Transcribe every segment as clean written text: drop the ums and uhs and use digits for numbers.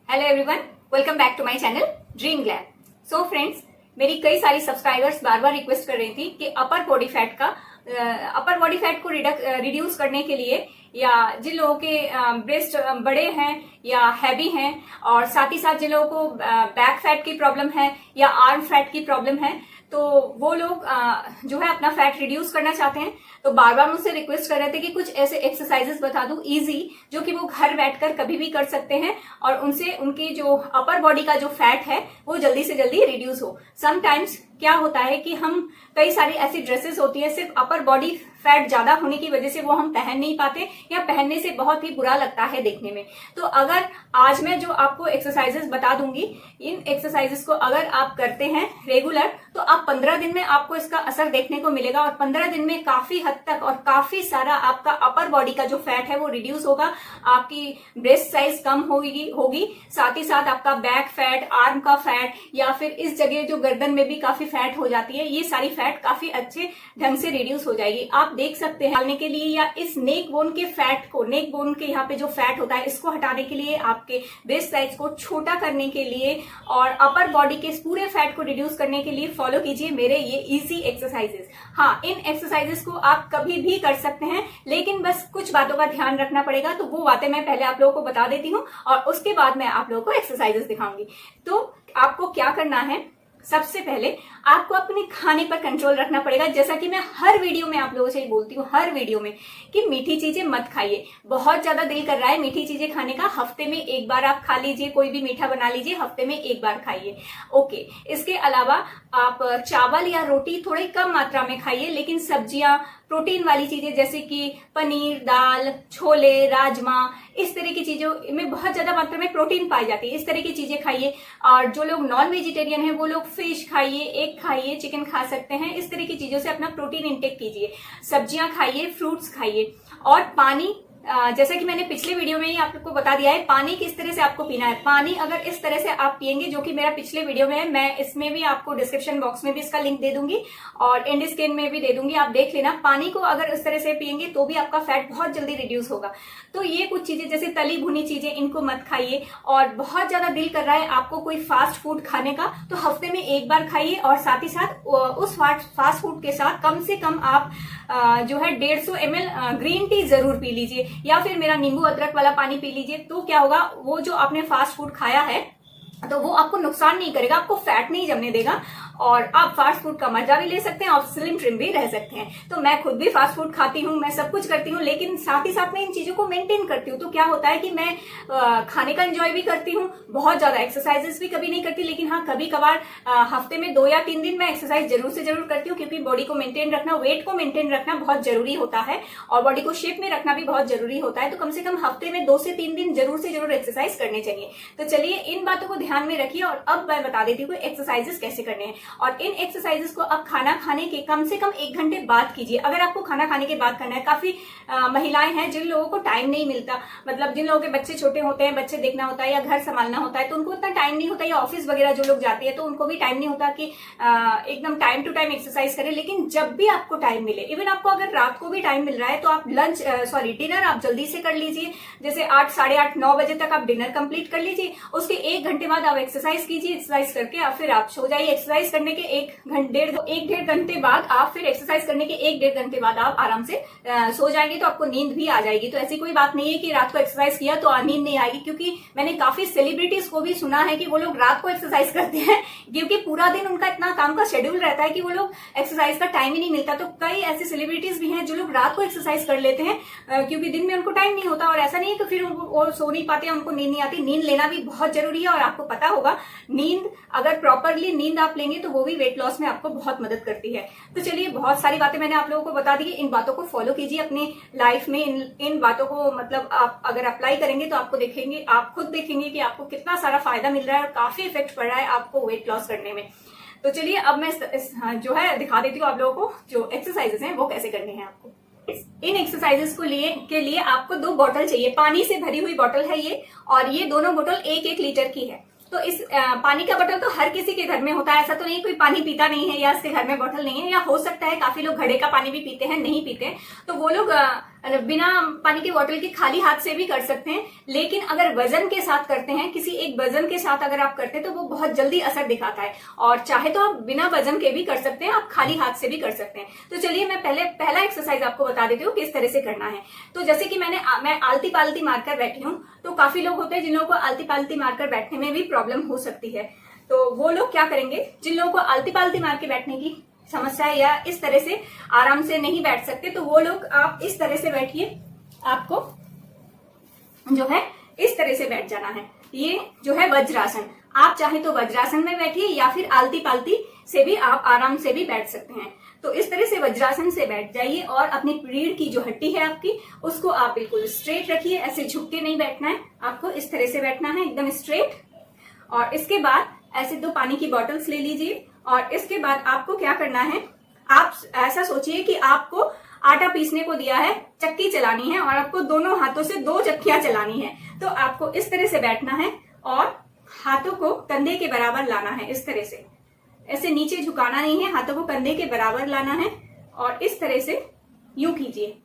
Hello everyone, welcome back to my channel dream glam. So friends, मेरी कई सारी subscribers बार बार request कर रही थी कि अपर बॉडी फैट को रिड्यूस करने के लिए, या जिन लोगों के ब्रेस्ट बड़े हैं या हैवी हैं, और साथ ही साथ जिन लोगों को बैक फैट की प्रॉब्लम है या आर्म फैट की प्रॉब्लम है, तो वो लोग जो है अपना फैट रिड्यूस करना चाहते हैं। तो बार बार मुझसे रिक्वेस्ट कर रहे थे कि कुछ ऐसे एक्सरसाइजेस बता दूं इजी, जो कि वो घर बैठकर कभी भी कर सकते हैं और उनसे उनकी जो अपर बॉडी का जो फैट है वो जल्दी से जल्दी रिड्यूस हो। समटाइम्स क्या होता है कि हम कई सारी ऐसी ड्रेसेस होती है, सिर्फ अपर बॉडी फैट ज्यादा होने की वजह से वो हम पहन नहीं पाते, या पहनने से बहुत ही बुरा लगता है देखने में। तो अगर आज मैं जो आपको एक्सरसाइजेस बता दूंगी, इन एक्सरसाइजेस को अगर आप करते हैं रेगुलर, तो आप 15 दिन में आपको इसका असर देखने को मिलेगा, और 15 दिन में काफी हद तक और काफी सारा आपका अपर बॉडी का जो फैट है वो रिड्यूस होगा। आपकी ब्रेस्ट साइज कम होगी, साथ ही साथ आपका बैक फैट, आर्म का फैट, या फिर इस जगह जो गर्दन में भी काफी फैट हो जाती है, ये सारी फैट काफी अच्छे ढंग से रिड्यूस हो जाएगी। आप देख सकते हैं डालने के लिए, या इस नेक बोन के फैट को, नेक बोन के यहाँ पे जो फैट होता है, इसको हटाने के लिए, आपके ब्रेस्ट साइज को छोटा करने के लिए और अपर बॉडी के पूरे फैट को रिड्यूस करने के लिए फॉलो कीजिए मेरे ये इजी एक्सरसाइजेस। हाँ, इन एक्सरसाइजेस को आप कभी भी कर सकते हैं, लेकिन बस कुछ बातों का ध्यान रखना पड़ेगा। तो वो बातें मैं पहले आप लोगों को बता देती हूँ और उसके बाद मैं आप लोगों को एक्सरसाइजेस दिखाऊंगी। तो आपको क्या करना है, सबसे पहले आपको अपने खाने पर कंट्रोल रखना पड़ेगा। जैसा कि मैं हर वीडियो में आप लोगों से बोलती हूँ, हर वीडियो में, कि मीठी चीजें मत खाइए। बहुत ज्यादा दिल कर रहा है मीठी चीजें खाने का, हफ्ते में एक बार आप खा लीजिए, कोई भी मीठा बना लीजिए, हफ्ते में एक बार खाइए, ओके। इसके अलावा आप चावल या रोटी थोड़ी कम मात्रा में खाइए, लेकिन सब्जियां, प्रोटीन वाली चीजें जैसे कि पनीर, दाल, छोले, राजमा, इस तरह की चीजों में बहुत ज्यादा मात्रा में प्रोटीन पाई जाती है, इस तरह की चीजें खाइए। और जो लोग नॉन वेजिटेरियन हैं वो लोग फिश खाइए, एग खाइए, चिकन खा सकते हैं, इस तरह की चीजों से अपना प्रोटीन इंटेक कीजिए। सब्जियां खाइए, फ्रूट्स खाइए, और पानी, जैसा कि मैंने पिछले वीडियो में ही आप लोग को बता दिया है, पानी किस तरह से आपको पीना है। पानी अगर इस तरह से आप पियेंगे, जो कि मेरा पिछले वीडियो में है, मैं इसमें भी आपको डिस्क्रिप्शन बॉक्स में भी इसका लिंक दे दूंगी और एंड स्क्रीन में भी दे दूंगी, आप देख लेना। पानी को अगर इस तरह से पियेंगे तो भी आपका फैट बहुत जल्दी रिड्यूस होगा। तो ये कुछ चीजें जैसे तली भुनी चीजें, इनको मत खाइए। और बहुत ज्यादा दिल कर रहा है आपको कोई फास्ट फूड खाने का, तो हफ्ते में एक बार खाइए, और साथ ही साथ उस फास्ट फूड के साथ कम से कम आप जो है 150 ml ग्रीन टी जरूर पी लीजिए, या फिर मेरा नींबू अदरक वाला पानी पी लीजिए। तो क्या होगा, वो जो आपने फास्ट फूड खाया है तो वो आपको नुकसान नहीं करेगा, आपको फैट नहीं जमने देगा, और आप फास्ट फूड का मजा भी ले सकते हैं और स्लिम ट्रिम भी रह सकते हैं। तो मैं खुद भी फास्ट फूड खाती हूँ, मैं सब कुछ करती हूँ, लेकिन साथ ही साथ मैं इन चीजों को मेंटेन करती हूँ। तो क्या होता है कि मैं खाने का एंजॉय भी करती हूँ, बहुत ज्यादा एक्सरसाइजेस भी कभी नहीं करती, लेकिन हाँ कभी कभार हफ्ते में 2 या 3 दिन मैं एक्सरसाइज जरूर से जरूर करती हूँ, क्योंकि बॉडी को मेंटेन रखना, वेट को मेंटेन रखना बहुत जरूरी होता है, और बॉडी को शेप में रखना भी बहुत जरूरी होता है। तो कम से कम हफ्ते में 2 से 3 दिन जरूर से जरूर एक्सरसाइज करने चाहिए। तो चलिए इन बातों को ध्यान में रखिए, और अब मैं बता देती हूँ एक्सरसाइजेस कैसे करने हैं। और इन एक्सरसाइजेस को आप खाना खाने के कम से कम 1 घंटे बाद कीजिए। अगर आपको खाना खाने के बाद करना है, काफी महिलाएं हैं जिन लोगों को टाइम नहीं मिलता, मतलब जिन लोगों के बच्चे छोटे होते हैं, बच्चे देखना होता है या घर संभालना होता है, तो उनको इतना टाइम नहीं होता, या ऑफिस वगैरह जो लोग जाते हैं तो उनको भी टाइम नहीं होता कि एकदम टाइम टू टाइम एक्सरसाइज करें। लेकिन जब भी आपको टाइम मिले, इवन आपको अगर रात को भी टाइम मिल रहा है, तो आप डिनर आप जल्दी से कर लीजिए। जैसे 8, साढ़े 8, 9 बजे तक आप डिनर कंप्लीट कर लीजिए, उसके 1 घंटे बाद आप एक्सरसाइज कीजिए। एक्सरसाइज करके फिर आप सो जाइए। एक्सरसाइज करने के 1-1.5 घंटे बाद आप फिर एक्सरसाइज करने के 1-1.5 घंटे बाद आप आराम से सो जाएंगे, तो आपको नींद भी आ जाएगी। तो ऐसी कोई बात नहीं है कि रात को एक्सरसाइज किया तो नींद नहीं आएगी, क्योंकि मैंने काफी सेलिब्रिटीज को भी सुना है कि वो लोग रात को एक्सरसाइज करते हैं, क्योंकि पूरा दिन उनका इतना काम का शेड्यूल रहता है कि वो लोग एक्सरसाइज का टाइम ही नहीं मिलता। तो कई ऐसे सेलिब्रिटीज भी हैं जो लोग रात को एक्सरसाइज कर लेते हैं, क्योंकि दिन में उनको टाइम नहीं होता। और ऐसा नहीं है कि फिर वो सो नहीं पाते, उनको नींद नहीं आती। नींद लेना भी बहुत जरूरी है, और आपको पता होगा नींद, अगर प्रॉपरली नींद आप लेंगे तो वो भी वेट लॉस में आपको बहुत मदद करती है। तो चलिए, बहुत सारी बातें मैंने आप लोगों को बता दी, इन बातों को फॉलो कीजिए अपनी लाइफ में। इन बातों को मतलब आप अगर अप्लाई करेंगे तो आपको देखेंगे, आप खुद देखेंगे कि आपको कितना सारा फायदा मिल रहा है और काफी इफेक्ट पड़ रहा है आपको वेट लॉस करने में। तो चलिए अब मैं जो है दिखा देती हूँ आप लोगों को जो एक्सरसाइजेस हैं वो कैसे करने हैं आपको। इन एक्सरसाइजेस के लिए आपको 2 बोतल चाहिए, पानी से भरी हुई बोतल है ये, और ये दोनों बोतल 1-1 लीटर की है। तो इस पानी का बोतल तो हर किसी के घर में होता है, ऐसा तो नहीं कोई पानी पीता नहीं है या इसके घर में बोतल नहीं है, या हो सकता है काफी लोग घड़े का पानी भी पीते हैं, नहीं पीते हैं, तो वो लोग बिना पानी की बोतल के खाली हाथ से भी कर सकते हैं, लेकिन अगर वजन के साथ करते हैं, किसी एक वजन के साथ अगर आप करते हैं तो वो बहुत जल्दी असर दिखाता है। और चाहे तो आप बिना वजन के भी कर सकते हैं, आप खाली हाथ से भी कर सकते हैं। तो चलिए मैं पहला एक्सरसाइज आपको बता देती हूँ किस तरह से करना है। तो जैसे कि मैं आलती पालती मारकर बैठी हूँ, तो काफी लोग होते हैं जिन लोगों को आलती पालती मारकर बैठने में भी प्रॉब्लम हो सकती है। तो वो लोग क्या करेंगे, जिन लोगों को आलती पालती मार के बैठने की समस्या है या इस तरह से आराम से नहीं बैठ सकते, तो वो लोग आप इस तरह से बैठिए। आपको जो है इस तरह से बैठ जाना है। ये जो है वज्रासन, आप चाहे तो वज्रासन में बैठिए या फिर आलती पालती से भी आप आराम से भी बैठ सकते हैं। तो इस तरह से वज्रासन से बैठ जाइए और अपनी रीढ़ की जो हड्डी है आपकी, उसको आप बिल्कुल स्ट्रेट रखिए। ऐसे झुक के नहीं बैठना है, आपको इस तरह से बैठना है एकदम स्ट्रेट। और इसके बाद ऐसे 2 पानी की बॉटल्स ले लीजिए और इसके बाद आपको क्या करना है, आप ऐसा सोचिए कि आपको आटा पीसने को दिया है, चक्की चलानी है और आपको दोनों हाथों से 2 चक्कियां चलानी है। तो आपको इस तरह से बैठना है और हाथों को कंधे के बराबर लाना है। इस तरह से ऐसे नीचे झुकाना नहीं है, हाथों को कंधे के बराबर लाना है और इस तरह से यूं कीजिए।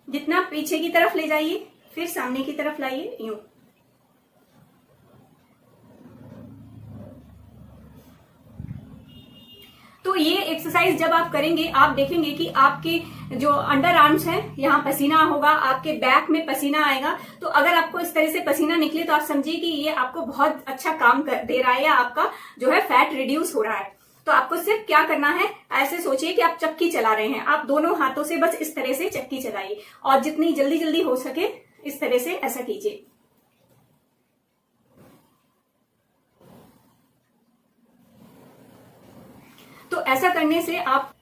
जितना पीछे की तरफ ले जाइए, फिर सामने की तरफ लाइए, यूं। तो ये एक्सरसाइज जब आप करेंगे, आप देखेंगे कि आपके जो अंडर आर्म्स हैं, यहाँ पसीना होगा, आपके बैक में पसीना आएगा। तो अगर आपको इस तरह से पसीना निकले तो आप समझिए कि ये आपको बहुत अच्छा काम दे रहा है या आपका जो है फैट रिड्यूस हो रहा है। तो आपको सिर्फ क्या करना है, ऐसे सोचिए कि आप चक्की चला रहे हैं, आप दोनों हाथों से बस इस तरह से चक्की चलाइए और जितनी जल्दी जल्दी हो सके इस तरह से ऐसा कीजिए। तो ऐसा करने से आप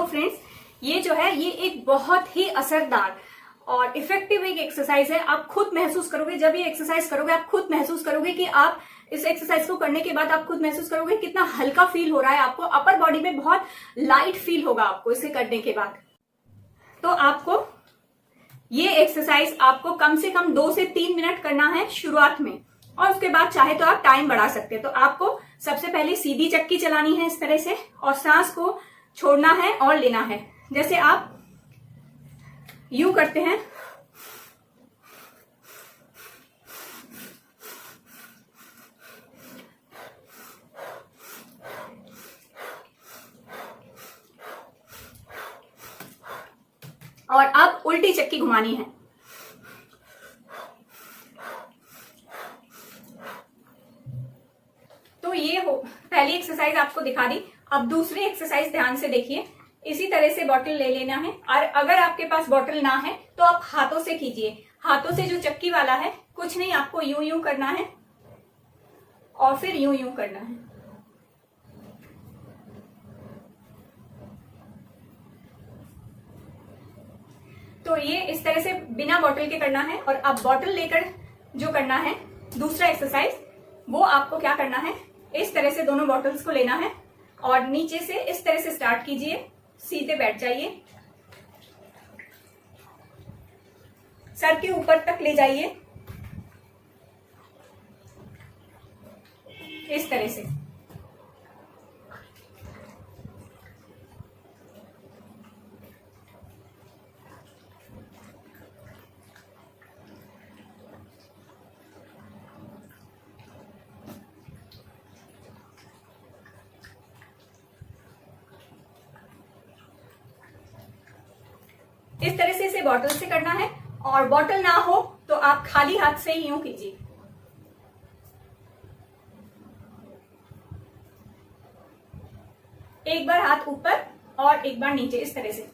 फ्रेंड्स, ये जो है ये एक बहुत ही असरदार और इफेक्टिव एक एक्सरसाइज है। आप खुद महसूस करोगे, जब ये एक्सरसाइज करोगे आप खुद महसूस करोगे कि आप इस एक्सरसाइज को करने के बाद आप खुद महसूस करोगे कितना हल्का फील हो रहा है आपको, अपर बॉडी में बहुत लाइट फील होगा आपको इसे करने के बाद। तो आपको ये एक्सरसाइज आपको कम से कम 2 से 3 मिनट करना है शुरुआत में, और उसके बाद चाहे तो आप टाइम बढ़ा सकते हैं। तो आपको सबसे पहले सीधी चक्की चलानी है इस तरह से और सांस को छोड़ना है और लेना है। जैसे आप यूं करते हैं, और अब उल्टी चक्की घुमानी है। तो ये हो पहली एक्सरसाइज आपको दिखा दी। अब दूसरी एक्सरसाइज ध्यान से देखिए। इसी तरह से बॉटल ले लेना है और अगर आपके पास बॉटल ना है तो आप हाथों से कीजिए। हाथों से जो चक्की वाला है, कुछ नहीं, आपको यूं यूं करना है और फिर यूं यूं करना है। तो ये इस तरह से बिना बॉटल के करना है। और अब बॉटल लेकर जो करना है दूसरा एक्सरसाइज, वो आपको क्या करना है, इस तरह से दोनों बॉटल्स को लेना है और नीचे से इस तरह से स्टार्ट कीजिए, सीधे बैठ जाइए, सर के ऊपर तक ले जाइए इस तरह से। इस तरह से इसे बॉटल से करना है और बॉटल ना हो तो आप खाली हाथ से ही यूं कीजिए। एक बार हाथ ऊपर और एक बार नीचे, इस तरह से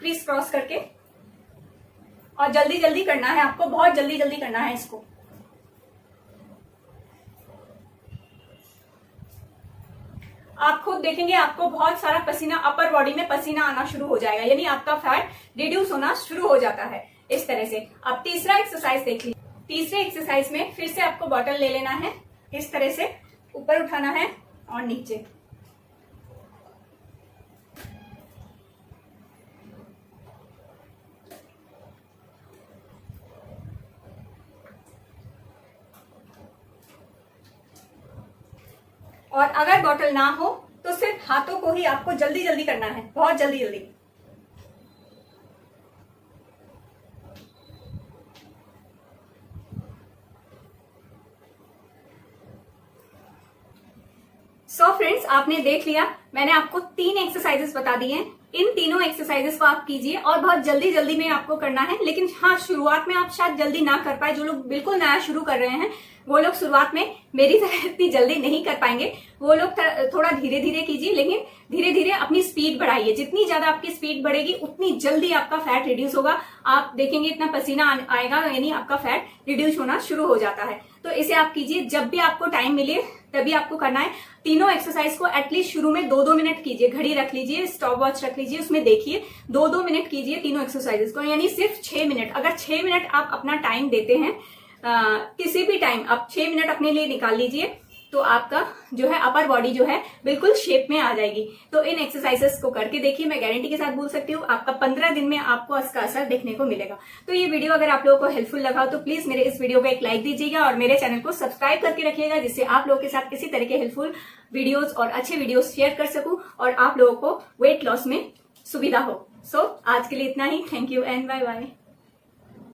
क्रीज क्रॉस करके, और जल्दी जल्दी करना है आपको, बहुत जल्दी जल्दी करना है इसको। आप खुद देखेंगे आपको बहुत सारा पसीना, अपर बॉडी में पसीना आना शुरू हो जाएगा, यानी आपका फैट रिड्यूस होना शुरू हो जाता है इस तरह से। अब तीसरा एक्सरसाइज देख लीजिए। तीसरे एक्सरसाइज में फिर से आपको बॉटल ले लेना है, इस तरह से ऊपर उठाना है और नीचे। और अगर बॉटल ना हो तो सिर्फ हाथों को ही आपको जल्दी जल्दी करना है, बहुत जल्दी जल्दी। सो फ्रेंड्स, आपने देख लिया, मैंने आपको 3 एक्सरसाइजेस बता दी हैं। इन तीनों एक्सरसाइजेस को आप कीजिए और बहुत जल्दी जल्दी में आपको करना है। लेकिन हाँ, शुरुआत में आप शायद जल्दी ना कर पाए। जो लोग बिल्कुल नया शुरू कर रहे हैं वो लोग शुरुआत में मेरी तरह इतनी जल्दी नहीं कर पाएंगे। वो लोग थोड़ा धीरे धीरे कीजिए, लेकिन धीरे धीरे अपनी स्पीड बढ़ाइए। जितनी ज्यादा आपकी स्पीड बढ़ेगी उतनी जल्दी आपका फैट रिड्यूस होगा। आप देखेंगे इतना पसीना आएगा, यानी आपका फैट रिड्यूस होना शुरू हो जाता है। तो इसे आप कीजिए, जब भी आपको टाइम मिले तभी आपको करना है। तीनों एक्सरसाइज को एटलीस्ट शुरू में 2-2 मिनट कीजिए। घड़ी रख लीजिए, स्टॉप वॉच रख लीजिए, उसमें देखिए 2-2 मिनट कीजिए तीनों एक्सरसाइजेस को, यानी सिर्फ 6 मिनट। अगर 6 मिनट आप अपना टाइम देते हैं, किसी भी टाइम आप 6 मिनट अपने लिए निकाल लीजिए, तो आपका जो है अपर बॉडी जो है बिल्कुल शेप में आ जाएगी। तो इन एक्सरसाइजेस को करके देखिए, मैं गारंटी के साथ बोल सकती हूँ आपका 15 दिन में आपको इसका असर देखने को मिलेगा। तो ये वीडियो अगर आप लोगों को हेल्पफुल लगा तो प्लीज मेरे इस वीडियो को एक लाइक दीजिएगा और मेरे चैनल को सब्सक्राइब करके रखिएगा, जिससे आप लोगों के साथ इसी तरह के हेल्पफुल वीडियोज और अच्छे वीडियोज शेयर कर सकूं और आप लोगों को वेट लॉस में सुविधा हो। सो आज के लिए इतना ही। Thank you and bye bye.